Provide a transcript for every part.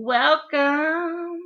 Welcome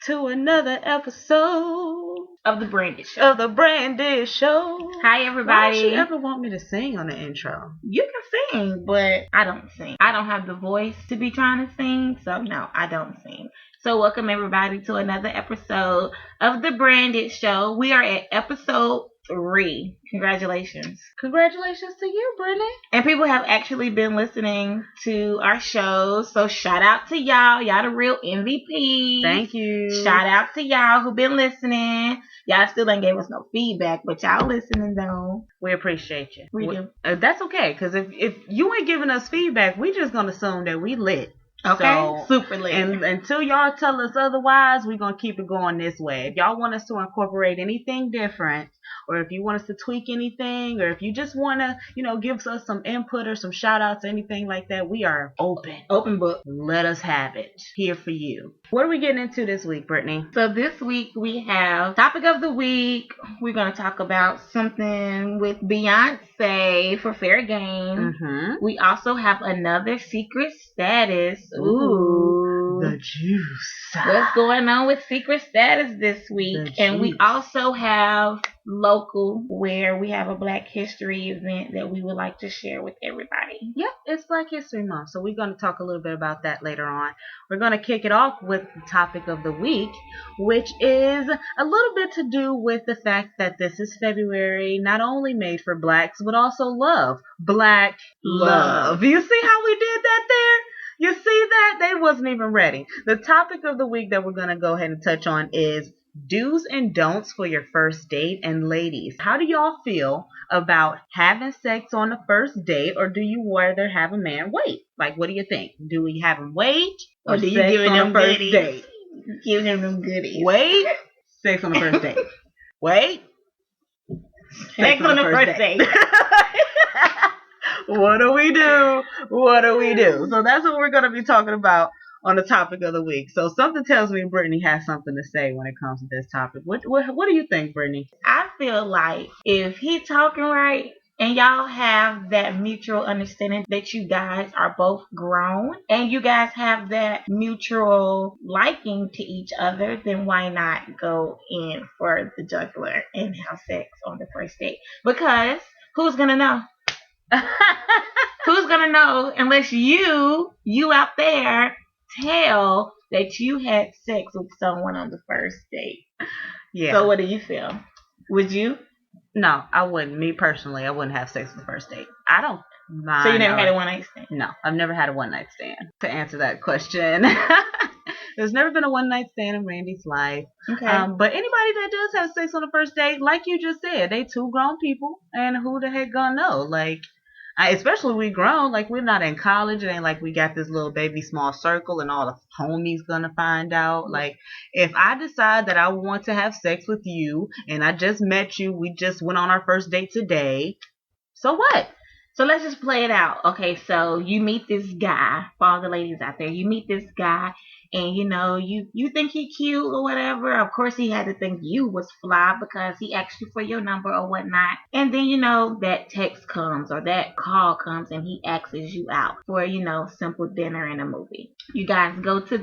to another episode of the Branded Show. of the Branded Show. Hi, Why everybody. don't you ever want me to sing on the intro? You can sing, but I don't sing. I don't have the voice to be trying to sing, so no, I don't sing. So welcome, everybody, to another episode of the Branded Show. We are at episode 3. Congratulations. Congratulations to you, Brittany. And people have actually been listening to our shows, so shout out to y'all. Y'all the real MVP. Thank you. Shout out to y'all who been listening. Y'all still ain't gave us no feedback, but y'all listening though. We appreciate you. We do. That's okay, because if you ain't giving us feedback, we just going to assume that we lit. Okay, So, super lit. And until y'all tell us otherwise, we're going to keep it going this way. If y'all want us to incorporate anything different, or if you want us to tweak anything, or if you just want to, give us some input or some shout outs, anything like that, we are open. Open book. Let us have it. Here for you. What are we getting into this week, Brittany? So this week we have topic of the week. We're going to talk about something with Beyonce for Fair Game. Mm-hmm. We also have another secret status. Ooh. The juice. What's going on with secret status this week? And we also have local, where we have a Black History event that we would like to share with everybody. Yep, it's Black History Month, so we're going to talk a little bit about that later on. We're going to kick it off with the topic of the week, which is a little bit to do with the fact that this is February, not only made for Blacks, but also love. Black love. You see how we did that there? You see that? They wasn't even ready. The topic of the week that we're going to go ahead and touch on is do's and don'ts for your first date. And ladies, how do y'all feel about having sex on the first date, or do you rather have a man wait? Like, what do you think? Do we have him wait, or do you sex give on them the first goodies? date? Give him them goodies. Wait, sex on the first date. Wait, Sex on the first date. What do we do? What do we do? So that's what we're going to be talking about on the topic of the week. So something tells me Brittany has something to say when it comes to this topic. What do you think, Brittany? I feel like if he talking right and y'all have that mutual understanding that you guys are both grown and you guys have that mutual liking to each other, then why not go in for the jugular and have sex on the first date? Because who's gonna know? Who's gonna know unless you out there tell that you had sex with someone on the first date? Yeah. So what do you feel? Would you? No, I wouldn't. Me personally, I wouldn't have sex on the first date. I don't mind. So you never had a one night stand? No, I've never had a one night stand. To answer that question, there's never been a one night stand in Randy's life. Okay. But anybody that does have sex on the first date, like you just said, they two grown people, and who the heck gonna know? Like, especially we grown, like we're not in college. It ain't like we got this little baby small circle and all the homies gonna find out. Like, if I decide that I want to have sex with you and I just met you, we just went on our first date today, so what? So let's just play it out. Okay, so you meet this guy. For all the ladies out there, you meet this guy and you think he cute or whatever. Of course he had to think you was fly because he asked you for your number or whatnot. And then that text comes or that call comes and he asks you out for simple dinner and a movie. You guys go to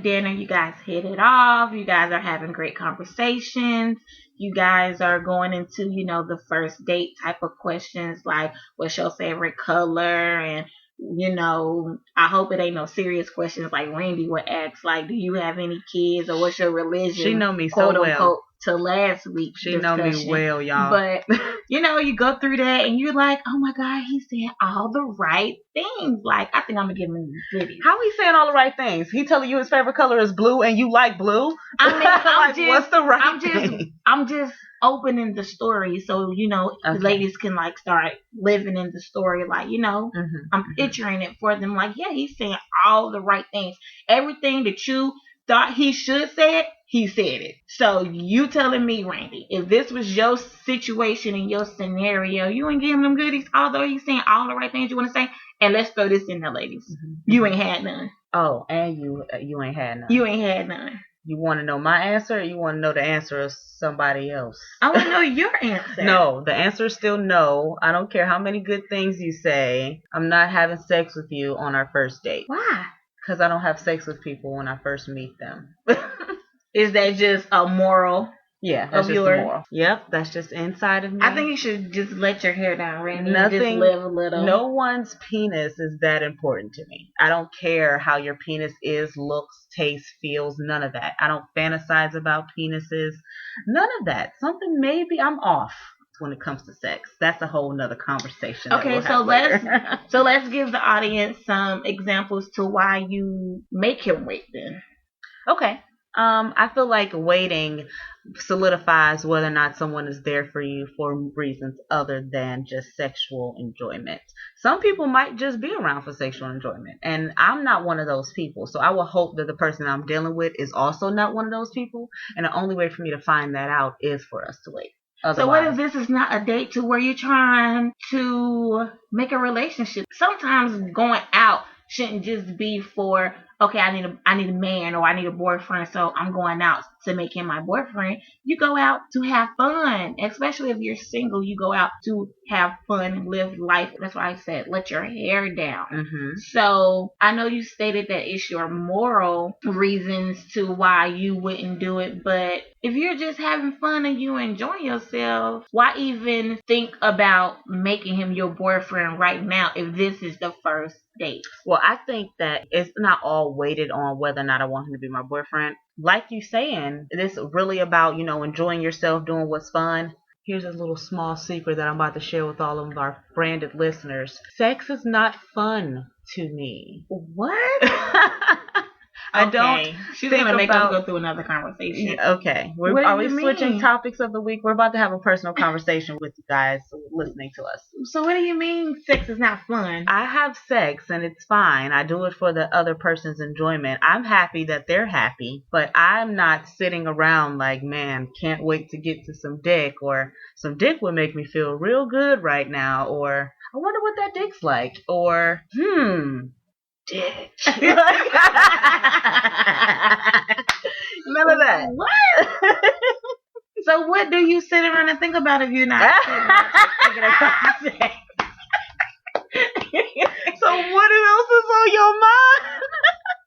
dinner, you guys hit it off, you guys are having great conversations. You guys are going into, the first date type of questions like, what's your favorite color? And, I hope it ain't no serious questions like Randy would ask, like, do you have any kids or what's your religion? She know me quote so unquote, well. To last week's She know me well, y'all. But, you go through that and you're like, oh my God, he said all the right things. Like, I think I'm going to give him these goodies. How he saying all the right things? He telling you his favorite color is blue and you like blue? I mean, what's the right thing? I'm just opening the story so, the ladies can like start living in the story. Like, I'm picturing it for them. Like, yeah, he's saying all the right things. Everything that you thought he should say it, he said it. So you telling me, Randy, if this was your situation and your scenario, you ain't giving them goodies, although he's saying all the right things you want to say. And let's throw this in there, ladies. You ain't had none. Oh, and you ain't had none. You ain't had none. You want to know my answer, or you want to know the answer of somebody else? I want to know your answer. No, the answer is still no. I don't care how many good things you say. I'm not having sex with you on our first date. Why? Because I don't have sex with people when I first meet them. Is that just a moral? Yeah, that's of just yours? the moral. Yep, that's just inside of me. I think you should just let your hair down, Randy. Nothing, just live a little. No one's penis is that important to me. I don't care how your penis is, looks, tastes, feels, none of that. I don't fantasize about penises. None of that. Something maybe I'm off when it comes to sex. That's a whole nother conversation. Okay, so let's give the audience some examples to why you make him wait then. Okay. I feel like waiting solidifies whether or not someone is there for you for reasons other than just sexual enjoyment. Some people might just be around for sexual enjoyment, and I'm not one of those people. So I will hope that the person I'm dealing with is also not one of those people, and the only way for me to find that out is for us to wait. Otherwise, so what if this is not a date to where you're trying to make a relationship? Sometimes going out shouldn't just be for, okay, I need a man or I need a boyfriend, so I'm going out to make him my boyfriend. You go out to have fun, especially if you're single. You go out to have fun and live life. That's why I said let your hair down. Mm-hmm. So I know you stated that it's your moral reasons to why you wouldn't do it, but if you're just having fun and you enjoy yourself, why even think about making him your boyfriend right now if this is the first date? Well, I think that it's not all weighted on whether or not I want him to be my boyfriend. Like you saying, it's really about, enjoying yourself, doing what's fun. Here's a little small secret that I'm about to share with all of our branded listeners. Sex is not fun to me. What? I don't. She's going to make us go through another conversation. Okay. Are we switching topics of the week? We're about to have a personal conversation with you guys listening to us. So what do you mean sex is not fun? I have sex and it's fine. I do it for the other person's enjoyment. I'm happy that they're happy, but I'm not sitting around like, man, can't wait to get to some dick, or some dick would make me feel real good right now, or I wonder what that dick's like, or dick. None of that. What? So what do you sit around and think about if you're not thinking about sex? So what else is on your mind?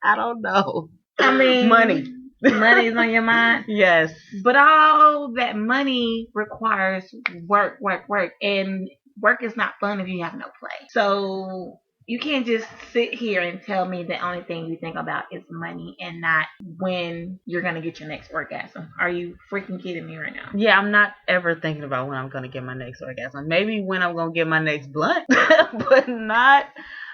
I don't know. I mean, money. Money is on your mind? Yes. But all that money requires work. And work is not fun if you have no play. So you can't just sit here and tell me the only thing you think about is money and not when you're going to get your next orgasm. Are you freaking kidding me right now? Yeah, I'm not ever thinking about when I'm going to get my next orgasm. Maybe when I'm going to get my next blunt, but not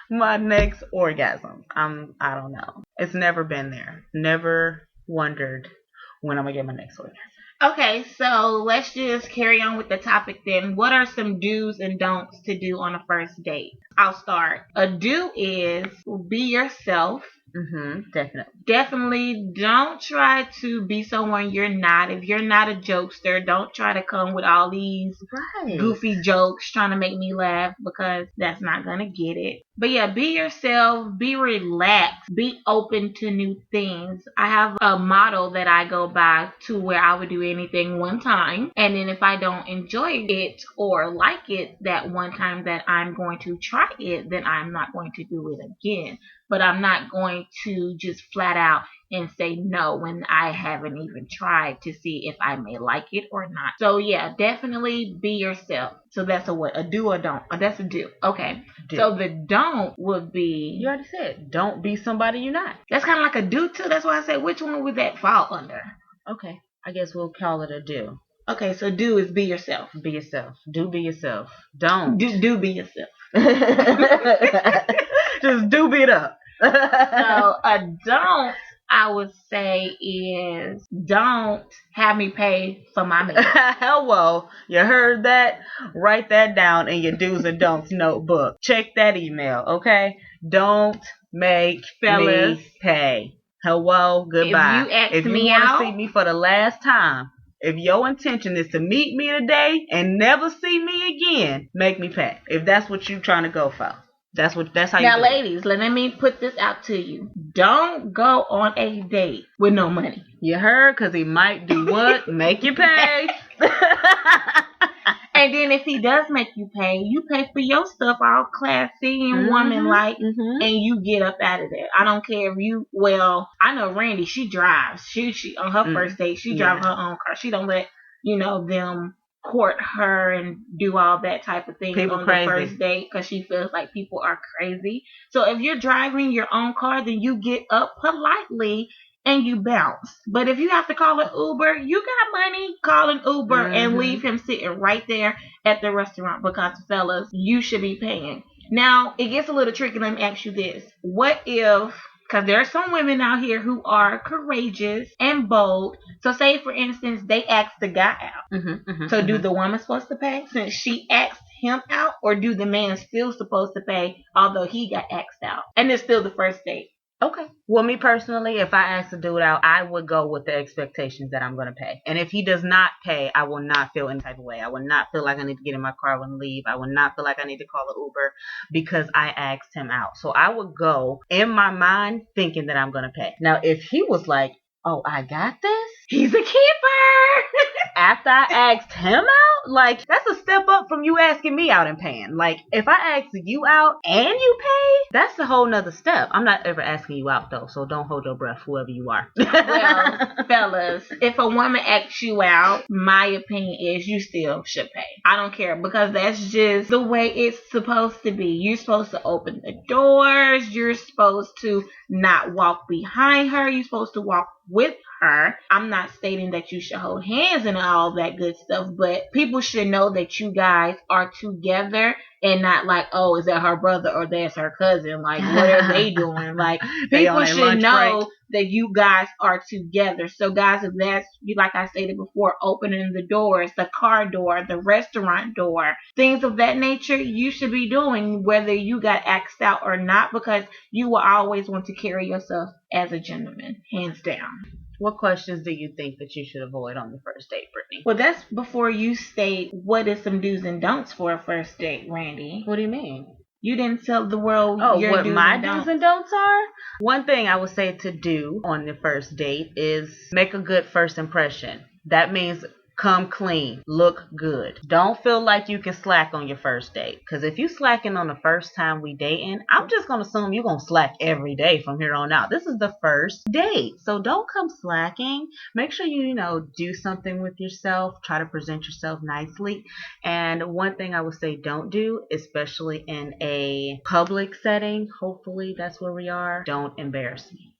my next orgasm. I don't know. It's never been there. Never wondered when I'm going to get my next orgasm. Okay, so let's just carry on with the topic then. What are some do's and don'ts to do on a first date? I'll start. A do is be yourself. Definitely. Definitely don't try to be someone you're not. If you're not a jokester, don't try to come with all these goofy jokes trying to make me laugh, because that's not going to get it. But yeah, be yourself, be relaxed, be open to new things. I have a model that I go by to where I would do anything one time, and then if I don't enjoy it or like it that one time that I'm going to try it, then I'm not going to do it again. But I'm not going to just flat out and say no when I haven't even tried to see if I may like it or not. So yeah, definitely be yourself. So that's a what? A do or don't? Oh, that's a do. Okay. Do. So the don't would be... You already said, don't be somebody you're not. That's kind of like a do too. That's why I said, which one would that fall under? Okay. I guess we'll call it a do. Okay, so do is be yourself. Be yourself. Do be yourself. Don't. Do be yourself. Just do beat up. So a don't, I would say, is don't have me pay for my meal. Hello, you heard that? Write that down in your do's and don'ts notebook. Check that email, okay? Don't make Fellas, me pay. Hello, goodbye. If you want out, to see me for the last time, if your intention is to meet me today and never see me again, make me pay. If that's what you're trying to go for. That's how you now, do ladies, let me put this out to you. Don't go on a date with no money. You heard? Because he might do what? Make you pay. And And then if he does make you pay for your stuff all classy and woman-like, and you get up out of there. I don't care if you, well, I know Randy, she drives. She on her first date, she drives her own car. She don't let, them court her and do all that type of thing people on crazy. The first date because she feels like people are crazy. So if you're driving your own car, then you get up politely and you bounce. But if you have to call an Uber, you got money, call an Uber and leave him sitting right there at the restaurant, because fellas, you should be paying. Now, it gets a little tricky. Let me ask you this. What if, because there are some women out here who are courageous and bold. So say, for instance, they asked the guy out. So do the woman supposed to pay since she asked him out, or do the man still supposed to pay although he got asked out? And it's still the first date. Okay. Well, me personally, if I ask a dude out, I would go with the expectations that I'm going to pay. And if he does not pay, I will not feel any type of way. I will not feel like I need to get in my car and leave. I will not feel like I need to call an Uber because I asked him out. So I would go in my mind thinking that I'm going to pay. Now, if he was like, oh, I got this, he's a keeper. After I asked him out, like, that's a step up from you asking me out and paying. Like, if I ask you out and you pay, that's a whole nother step. I'm not ever asking you out, though, so don't hold your breath, whoever you are. Well, fellas, if a woman asks you out, my opinion is you still should pay. I don't care, because that's just the way it's supposed to be. You're supposed to open the doors. You're supposed to not walk behind her. You're supposed to walk with her. I'm not stating that you should hold hands and all that good stuff, but people should know that you guys are together and not like, oh, is that her brother or that's her cousin? Like, what are they doing? Like, people should know that you guys are together. So, guys, if that's, like I stated before, opening the doors, the car door, the restaurant door, things of that nature, you should be doing whether you got asked out or not, because you will always want to carry yourself as a gentleman, hands down. What questions do you think that you should avoid on the first date, Brittany? Well, that's before you state what is some do's and don'ts for a first date, Randy. What do you mean? You didn't tell the world your what do's my and don'ts. do's and don'ts are? One thing I would say to do on the first date is make a good first impression. That means come clean, look good. Don't feel like you can slack on your first date. Because if you slacking on the first time we dating, I'm just going to assume you're going to slack every day from here on out. This is the first date. So don't come slacking. Make sure you, do something with yourself. Try to present yourself nicely. And one thing I would say don't do, especially in a public setting, hopefully that's where we are, don't embarrass me.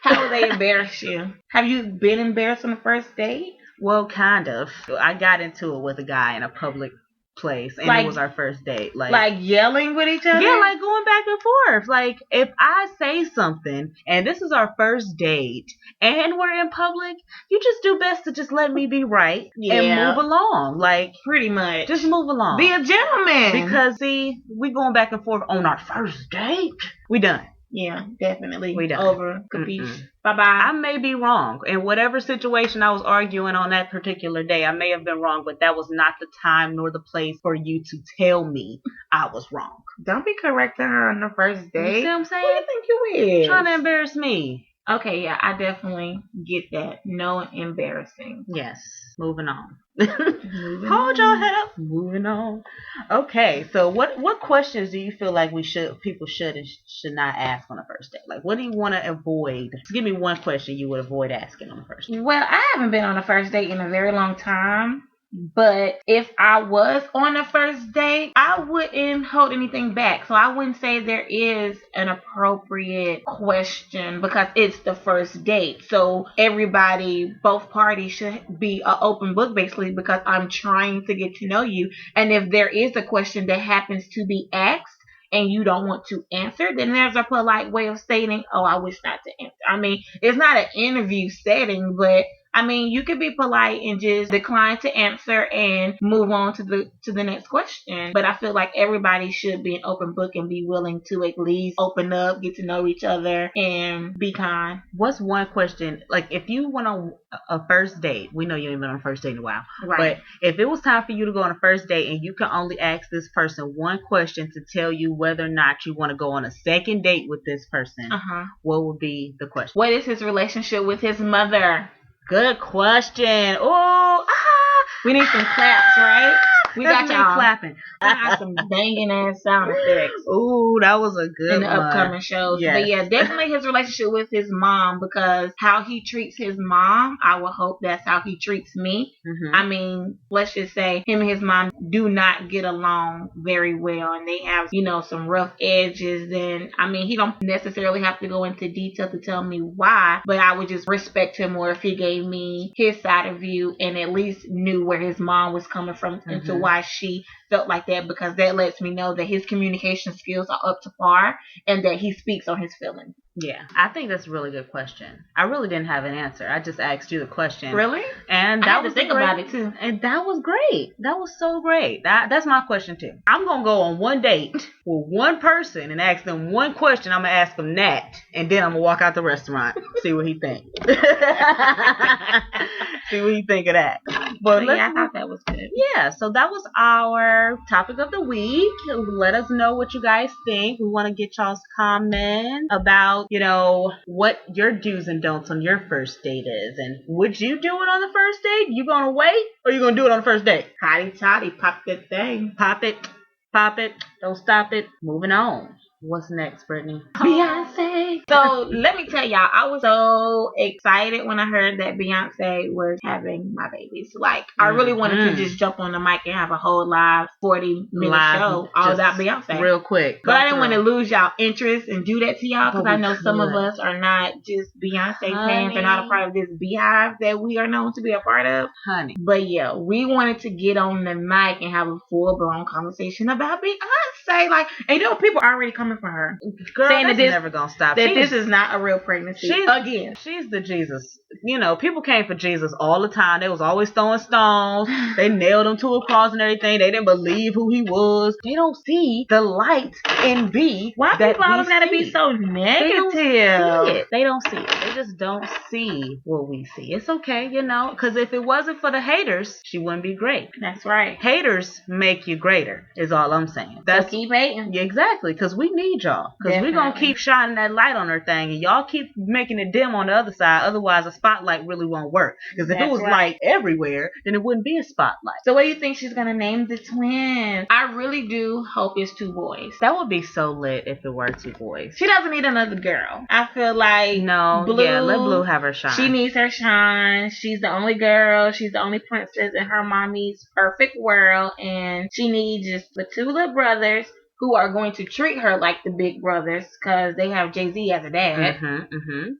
How will they embarrass you? Have you been embarrassed on the first date? Well, kind of. I got into it with a guy in a public place, and it was our first date. Like yelling with each other? Yeah, like going back and forth. Like, if I say something, and this is our first date, and we're in public, you just do best to just let me be right and move along. Like, pretty much. Just move along. Be a gentleman. Because, see, we going back and forth on our first date. We done. Yeah, definitely. We done. Over. Capiche. Bye-bye. I may be wrong. In whatever situation I was arguing on that particular day, I may have been wrong, but that was not the time nor the place for you to tell me I was wrong. Don't be correcting her on the first date. You see what I'm saying? Who do you think you is? Trying to embarrass me. Okay, yeah, I definitely get that. No embarrassing. Yes. Moving on. Hold your head up. Moving on. Okay, so what questions do you feel like people should and should not ask on a first date? Like, what do you want to avoid? Just give me one question you would avoid asking on a first date. Well, I haven't been on a first date in a very long time. But if I was on a first date, I wouldn't hold anything back. So I wouldn't say there is an appropriate question because it's the first date. So everybody, both parties should be an open book basically because I'm trying to get to know you. And if there is a question that happens to be asked and you don't want to answer, then there's a polite way of stating, oh, I wish not to answer. I mean, it's not an interview setting, but I mean, you could be polite and just decline to answer and move on to the next question. But I feel like everybody should be an open book and be willing to at least open up, get to know each other, and be kind. What's one question, like if you went on a first date, we know you ain't been on a first date in a while, right? But if it was time for you to go on a first date and you can only ask this person one question to tell you whether or not you want to go on a second date with this person, what would be the question? What is his relationship with his mother? Good question. Oh, we need some claps, right? We got That's me y'all. clapping. I got some banging ass sound effects. Ooh, that was a good In the one. upcoming shows. Yes. But yeah, definitely his relationship with his mom, because how he treats his mom, I would hope that's how he treats me. Mm-hmm. I mean, let's just say him and his mom do not get along very well, and they have, some rough edges. And I mean, he don't necessarily have to go into detail to tell me why, but I would just respect him more if he gave me his side of view and at least knew where his mom was coming from and to why she felt like that, because that lets me know that his communication skills are up to par and that he speaks on his feelings. Yeah, I think that's a really good question. I really didn't have an answer. I just asked you the question. Really? And I had to think about it too. And that was great. That was so great. That's my question too. I'm gonna go on one date with one person and ask them one question. I'm gonna ask them that, and then I'm gonna walk out the restaurant. See what he think. See what he think of that. But yeah, I thought that was good. Yeah, so that was our topic of the week. Let us know what you guys think. We want to get y'all's comment about, what your do's and don'ts on your first date is. And would you do it on the first date? You gonna wait, or you gonna do it on the first date? Hotty toddy, pop that thing. Pop it, don't stop it. Moving on. What's next, Brittany? Beyonce. So let me tell y'all, I was so excited when I heard that Beyonce was having my babies. Like, I really wanted to just jump on the mic and have a whole live 40-minute show all about Beyonce. Real quick. But I didn't want to lose y'all interest and do that to y'all, because I know some of us are not just Beyonce fans and not a part of this beehive that we are known to be a part of. Honey. But yeah, we wanted to get on the mic and have a full-blown conversation about Beyonce. Like, and people are already coming for her. Girl, saying that's never gonna stop. That this is not a real pregnancy. She's the Jesus. People came for Jesus all the time. They was always throwing stones. They nailed him to a cross and everything. They didn't believe who he was. They don't see the light in B. Why people always gotta be so negative? They don't see it. They just don't see what we see. It's okay, because if it wasn't for the haters, she wouldn't be great. That's right. Haters make you greater, is all I'm saying. So keep hating. Exactly, because we need y'all. Because we're going to keep shining that light on her thing, and y'all keep making it dim on the other side. Otherwise, a spotlight really won't work. Because if it was light everywhere, then it wouldn't be a spotlight. So what do you think she's going to name the twins? I really do hope it's 2 boys. That would be so lit if it were 2 boys. She doesn't need another girl. I feel like Blue, let Blue have her shine. She needs her shine. She's the only girl. She's the only princess in her mommy's perfect world. And she needs just the 2 little brothers who are going to treat her like the big brothers, because they have Jay-Z as a dad.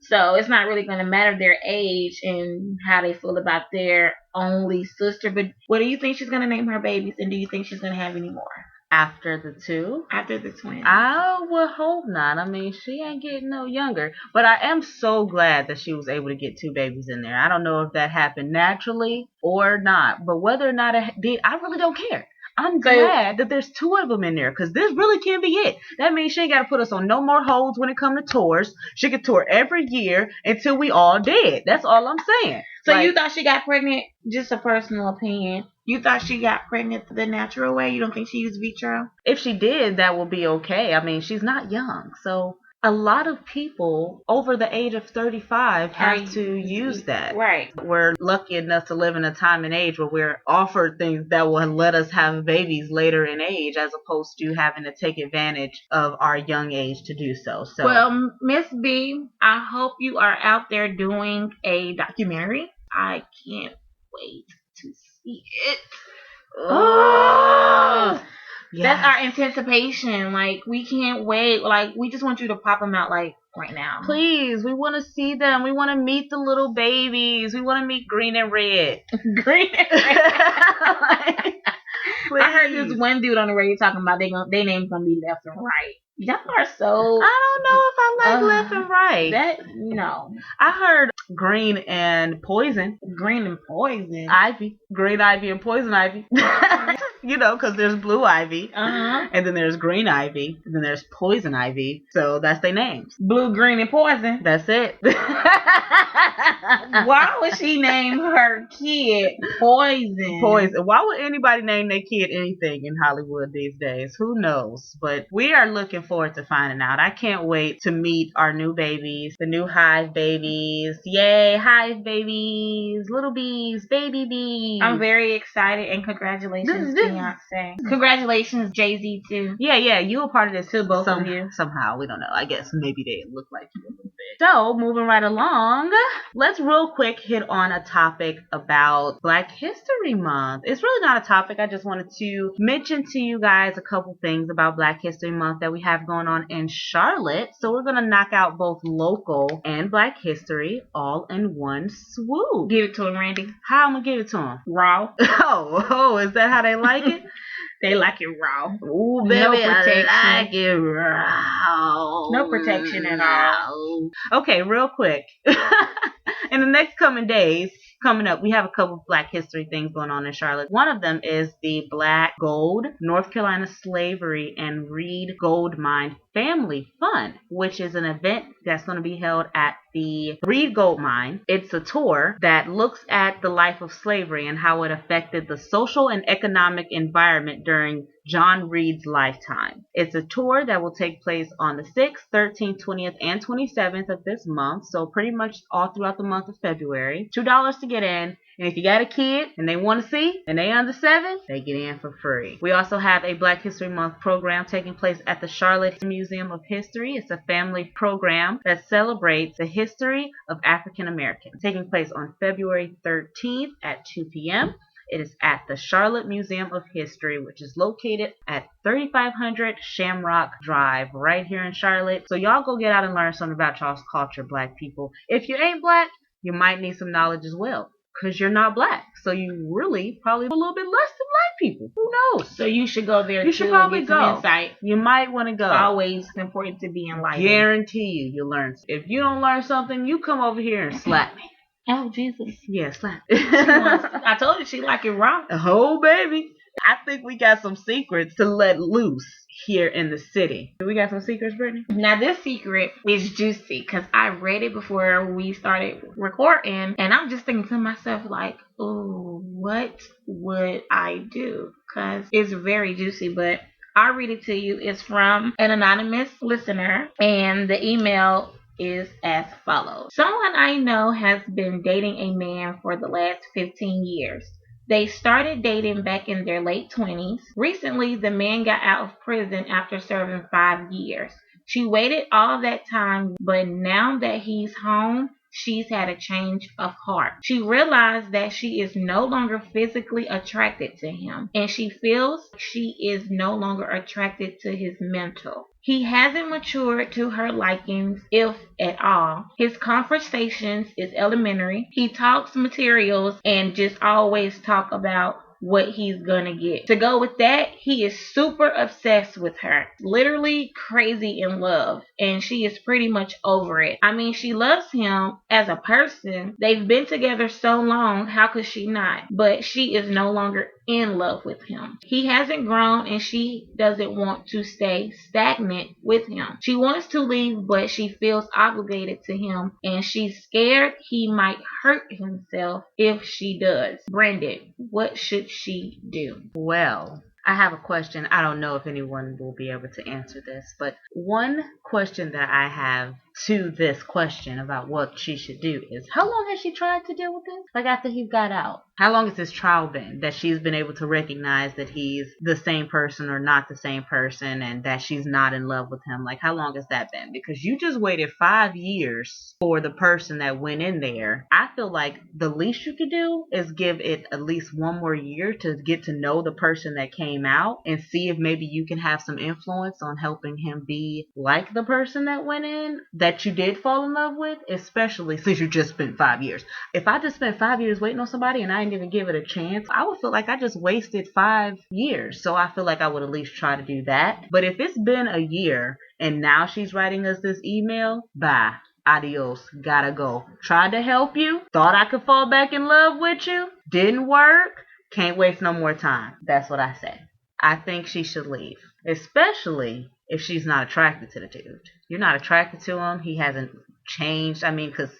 So it's not really going to matter their age and how they feel about their only sister. But what do you think she's going to name her babies, and do you think she's going to have any more? After the 2? After the twins. I would hope not. I mean, she ain't getting no younger. But I am so glad that she was able to get 2 babies in there. I don't know if that happened naturally or not. But whether or not it did, I really don't care. I'm glad that there's 2 of them in there, because this really can be it. That means she ain't got to put us on no more holds when it comes to tours. She can tour every year until we all dead. That's all I'm saying. So you thought she got pregnant, just a personal opinion, you thought she got pregnant the natural way? You don't think she used vitro? If she did, that would be okay. I mean, she's not young, so a lot of people over the age of 35 have to use that. Right. We're lucky enough to live in a time and age where we're offered things that will let us have babies later in age, as opposed to having to take advantage of our young age to do so. Well, Miss B, I hope you are out there doing a documentary. I can't wait to see it. Oh! Yes. That's our anticipation. Like, we can't wait. Like, we just want you to pop them out, like, right now. Please, we want to see them. We want to meet the little babies. We want to meet Green and Red. Green and Red. I heard this one dude on the radio talking about they name's gonna be Left and Right. Y'all are so... I don't know if I like Left and Right. No. I heard Green and Poison. Green and Poison? Ivy. Green Ivy and Poison Ivy. Because there's Blue Ivy. And then there's Green Ivy. And then there's Poison Ivy. So that's their names. Blue, Green, and Poison. That's it. Why would she name her kid Poison? Poison. Why would anybody name their kid anything in Hollywood these days? Who knows? But we are looking forward to finding out. I can't wait to meet our new babies, the new Hive babies. Yay, Hive babies, little bees, baby bees. I'm very excited, and congratulations to Beyonce. Congratulations, Jay-Z, too. Yeah, you were part of this To both of you. Somehow, we don't know. I guess maybe they look like you a little bit. So, moving right along, let's real quick hit on a topic about Black History Month. It's really not a topic. I just wanted to mention to you guys a couple things about Black History Month that we have going on in Charlotte. So, we're going to knock out both local and Black history all in one swoop. Give it to him, Randy. How I'm going to give it to him? Raw. Oh, is that how they like it? They like it raw. Ooh, baby, no protection. I like it raw. No protection at all. Okay, real quick. In the next coming days, coming up, we have a couple of Black history things going on in Charlotte. One of them is the Black Gold, North Carolina Slavery and Reed Gold Mine Family Fun, which is an event that's going to be held at the Reed Gold Mine. It's a tour that looks at the life of slavery and how it affected the social and economic environment during John Reed's lifetime. It's a tour that will take place on the 6th, 13th, 20th, and 27th of this month, so pretty much all throughout the month of February. $2 to get in. And if you got a kid and they want to see and they under 7, they get in for free. We also have a Black History Month program taking place at the Charlotte Museum of History. It's a family program that celebrates the history of African Americans, taking place on February 13th at 2 p.m. It is at the Charlotte Museum of History, which is located at 3500 Shamrock Drive right here in Charlotte. So y'all go get out and learn something about y'all's culture, Black people. If you ain't Black, you might need some knowledge as well, because you're not Black. So you really probably a little bit less than Black people. Who knows? So you should go there. You should probably get some go. Insight. You might want to go. It's always important to be enlightened. Guarantee you'll learn. If you don't learn something, you come over here and slap me. Oh, Jesus. Yeah, slap. I told you she like it raw. Oh, baby. I think we got some secrets to let loose here in the city. We got some secrets, Brittany? Now, this secret is juicy because I read it before we started recording, and I'm just thinking to myself, like, oh, what would I do? Because it's very juicy, but I'll read it to you. It's from an anonymous listener, and the email is as follows. Someone I know has been dating a man for the last 15 years. They started dating back in their late 20s. Recently, the man got out of prison after serving 5 years. She waited all that time, but now that he's home, she's had a change of heart. She realized that she is no longer physically attracted to him, and she feels she is no longer attracted to his mental. He hasn't matured to her likings, if at all. His conversations is elementary. He talks materials and just always talk about what he's gonna get. To go with that, he is super obsessed with her. Literally crazy in love. And she is pretty much over it. I mean, she loves him as a person. They've been together so long, how could she not? But she is no longer in love with him. He hasn't grown and she doesn't want to stay stagnant with him. She wants to leave, but she feels obligated to him and she's scared he might hurt himself if she does. Brandon, what should she do? Well, I have a question. I don't know if anyone will be able to answer this, but one question that I have to this question about what she should do is, how long has she tried to deal with this? Like, after he got out, how long has this trial been that she's been able to recognize that he's the same person or not the same person and that she's not in love with him? Like, how long has that been? Because you just waited 5 years for the person that went in there. I feel like the least you could do is give it at least 1 more year to get to know the person that came out and see if maybe you can have some influence on helping him be like the person that went in that you did fall in love with, especially since you just spent 5 years. If I just spent 5 years waiting on somebody and I didn't even give it a chance, I would feel like I just wasted 5 years. So I feel like I would at least try to do that. But if it's been a year and now she's writing us this email, bye. Adios. Gotta go. Tried to help you. Thought I could fall back in love with you. Didn't work. Can't waste no more time. That's what I say. I think she should leave. Especially if she's not attracted to the dude. You're not attracted to him. He hasn't changed. I mean, because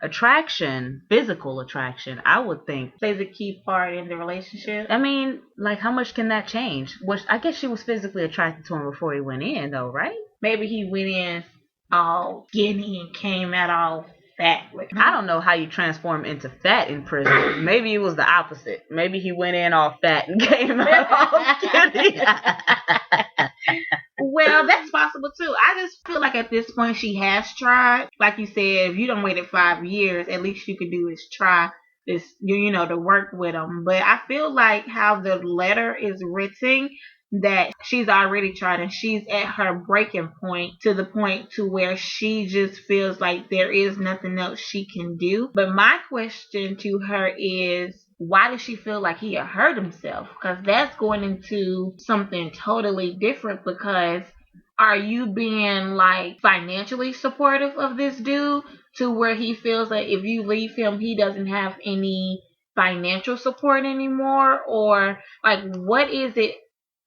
attraction, physical attraction, I would think plays a key part in the relationship. I mean, like, how much can that change? Which I guess she was physically attracted to him before he went in, though, right? Maybe he went in all skinny and came out all fat. I don't know how you transform into fat in prison. Maybe it was the opposite. Maybe he went in all fat and came out all skinny. Well, that's possible too. I just feel like at this point she has tried. Like you said, if you don't waited 5 years, at least you could do is try this, to work with him. But I feel like how the letter is written, that she's already tried and she's at her breaking point, to the point to where she just feels like there is nothing else she can do. But my question to her is, why does she feel like he had hurt himself? Because that's going into something totally different. Because are you being like financially supportive of this dude to where he feels like if you leave him, he doesn't have any financial support anymore? Or like, what is it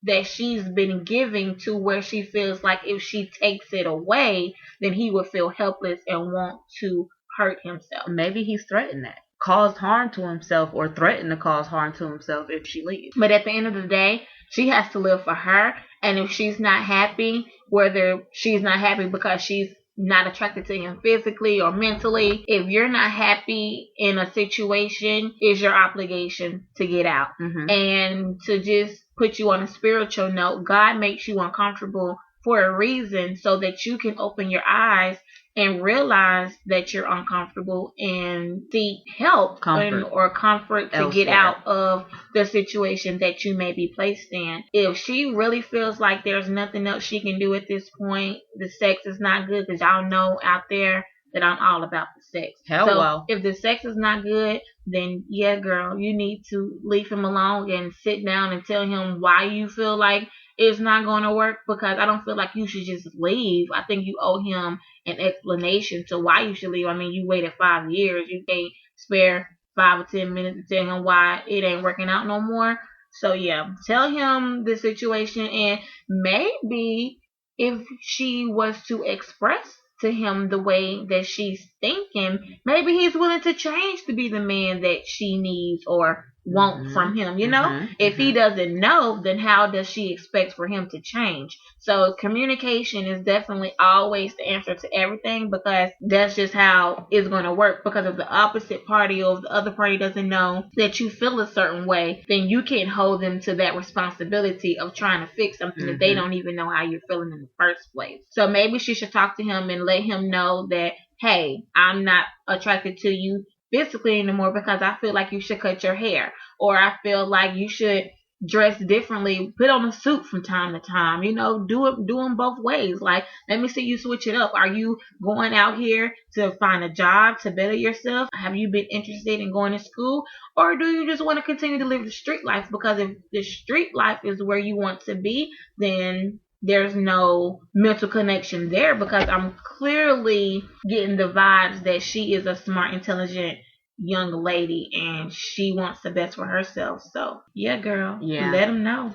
that she's been giving to where she feels like if she takes it away, then he would feel helpless and want to hurt himself? Maybe he's threatened that. Caused harm to himself or threatened to cause harm to himself if she leaves. But at the end of the day, she has to live for her. And if she's not happy, whether she's not happy because she's not attracted to him physically or mentally, if you're not happy in a situation, it's your obligation to get out. Mm-hmm. And to just put you on a spiritual note, God makes you uncomfortable for a reason, so that you can open your eyes and realize that you're uncomfortable and seek help or comfort to get out of the situation that you may be placed in. If she really feels like there's nothing else she can do at this point, the sex is not good, because y'all know out there that I'm all about the sex. Hello. If the sex is not good, then yeah, girl, you need to leave him alone and sit down and tell him why you feel like it's not going to work, because I don't feel like you should just leave. I think you owe him an explanation to why you should leave. I mean, you waited 5 years. You can't spare 5 or 10 minutes to tell him why it ain't working out no more. So yeah, tell him the situation, and maybe if she was to express to him the way that she's thinking, maybe he's willing to change to be the man that she needs or want from him. If he doesn't know, then how does she expect for him to change? So communication is definitely always the answer to everything, because that's just how it's going to work. Because if the opposite party or if the other party doesn't know that you feel a certain way, then you can't hold them to that responsibility of trying to fix something that they don't even know how you're feeling in the first place. So maybe she should talk to him and let him know that, hey, I'm not attracted to you physically anymore, because I feel like you should cut your hair, or I feel like you should dress differently, put on a suit from time to time, do them both ways. Like, let me see you switch it up. Are you going out here to find a job to better yourself? Have you been interested in going to school, or do you just want to continue to live the street life? Because if the street life is where you want to be, then there's no mental connection there, because I'm clearly getting the vibes that she is a smart, intelligent young lady and she wants the best for herself. So yeah, girl, let him know.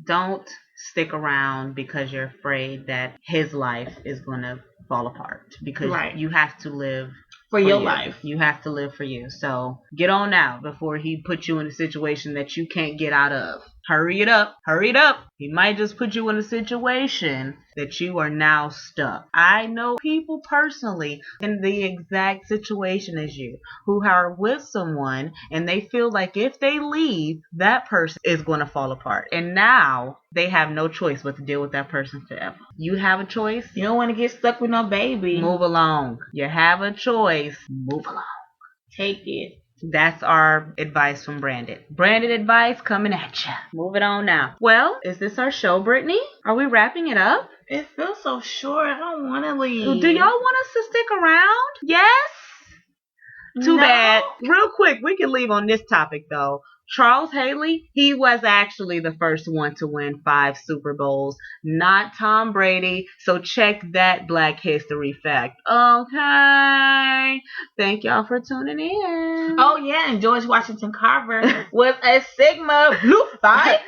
Don't stick around because you're afraid that his life is going to fall apart, because you have to live for your life. You have to live for you. So get on now before he puts you in a situation that you can't get out of. Hurry it up. Hurry it up. He might just put you in a situation that you are now stuck. I know people personally in the exact situation as you, who are with someone and they feel like if they leave, that person is going to fall apart. And now they have no choice but to deal with that person forever. You have a choice. You don't want to get stuck with no baby. Move along. You have a choice. Move along. Take it. That's our advice from Branded. Branded advice coming at you. Moving on now. Well, is this our show, Brittany? Are we wrapping it up? It feels so short. I don't want to leave. Do y'all want us to stick around? Yes? Too bad. Real quick, we can leave on this topic, though. Charles Haley, he was actually the first one to win 5 Super Bowls, not Tom Brady. So check that Black History fact. Okay. Thank y'all for tuning in. Oh, yeah. And George Washington Carver was a Sigma Blue Phi.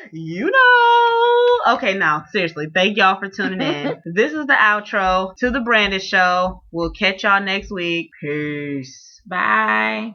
Okay, now, seriously, thank y'all for tuning in. This is the outro to the Branded Show. We'll catch y'all next week. Peace. Bye.